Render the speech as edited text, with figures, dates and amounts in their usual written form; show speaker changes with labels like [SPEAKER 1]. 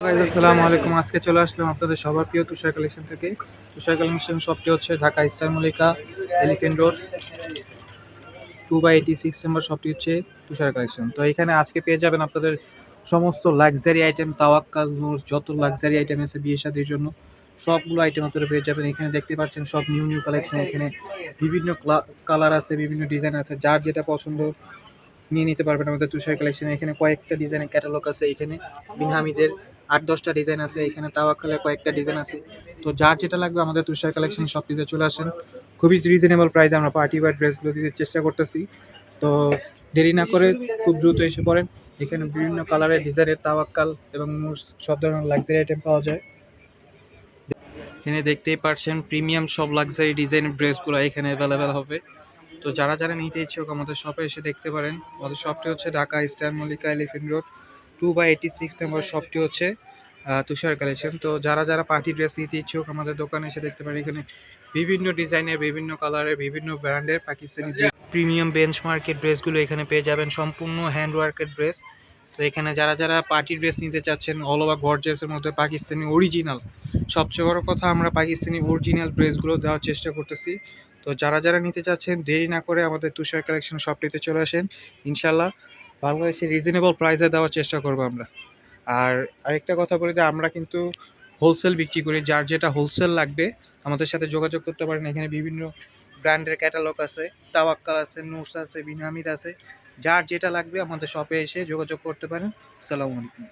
[SPEAKER 1] আসসালামু আলাইকুম। আজকে চলে আসলাম আপনাদের সবার প্রিয় তুষার কালেকশন থেকে। তুষার কালেকশন শপটি হচ্ছে Dhaka star Mallika elephant road 2/86 নম্বর। শপটি হচ্ছে তুষার কালেকশন। তো এখানে আজকে পেয়ে যাবেন আপনাদের সমস্ত লাক্সারি আইটেম, তাওয়াক্কাল নূর, যত লাক্সারি আইটেম আছে বিয়ে শাদীর জন্য সবগুলো আইটেম আপনারা পেয়ে যাবেন। এখানে দেখতে পাচ্ছেন সব নিউ নিউ কালেকশন। এখানে বিভিন্ন কালার আছে, বিভিন্ন ডিজাইন আছে, যার যেটা পছন্দ নিয়ে নিতে পারবেন আমাদের তুষার কালেকশনে। এখানে কয়েকটা ডিজাইনের ক্যাটালগ আছে। এখানে বিন হামিদের 8-10টা ডিজাইন আছে। এখানে তাওয়াক্কালের কয়েকটা ডিজাইন আছে। তো যার যেটা লাগবে আমাদের তুষার কালেকশন শপটিতে চলে আসেন। খুবই রিজনেবল প্রাইসে আমরা পার্টি ওয়্যার ড্রেসগুলো দিতে চেষ্টা করতেছি। তো দেরি না করে খুব দ্রুত এসে পড়েন। এখানে বিভিন্ন কালারের ডিজাইনের তাওয়াক্কাল এবং সব ধরনের লাক্সারি আইটেম পাওয়া যায়। এখানে দেখতেই পারছেন প্রিমিয়াম সব লাক্সারি ডিজাইনের ড্রেসগুলো এখানে অ্যাভেলেবেল হবে। তো যারা যারা নিতে ইচ্ছুক আমাদের শপে এসে দেখতে পারেন। আমাদের শপটি হচ্ছে Dhaka star Mallika elephant road 2/86 নম্বর। শপটি হচ্ছে তুষার কালেকশন। তো যারা যারা পার্টি ড্রেস নিতে ইচ্ছুক আমাদের দোকানে এসে দেখতে পারেন। এখানে বিভিন্ন ডিজাইনের, বিভিন্ন কালারের, বিভিন্ন ব্র্যান্ডের পাকিস্তানি প্রিমিয়াম বেঞ্চমার্কের ড্রেসগুলো এখানে পেয়ে যাবেন, সম্পূর্ণ হ্যান্ডওয়ার্কের ড্রেস। তো এখানে যারা যারা পার্টি ড্রেস নিতে চাচ্ছেন অল ওভার গর্জিয়াসের মধ্যে পাকিস্তানি অরিজিনাল, সবচেয়ে বড় কথা আমরা পাকিস্তানি অরিজিনাল ড্রেসগুলো দেওয়ার চেষ্টা করতেছি। তো যারা যারা নিতে চাচ্ছেন দেরি না করে আমাদের তুষার কালেকশন শপটিতে চলে আসেন। ইনশাল্লাহ বাংলাদেশে রিজনেবল প্রাইসে দেওয়ার চেষ্টা করবো আমরা। আর আরেকটা কথা বলি যে আমরা কিন্তু হোলসেল বিক্রি করি। যার যেটা হোলসেল লাগবে আমাদের সাথে যোগাযোগ করতে পারেন। এখানে বিভিন্ন ব্র্যান্ডের ক্যাটালগ আছে, তাওয়াক্কাল আছে, নুরস আছে, বিন হামিদ আছে। যার যেটা লাগবে আমাদের শপে এসে যোগাযোগ করতে পারেন। আসসালামু আলাইকুম।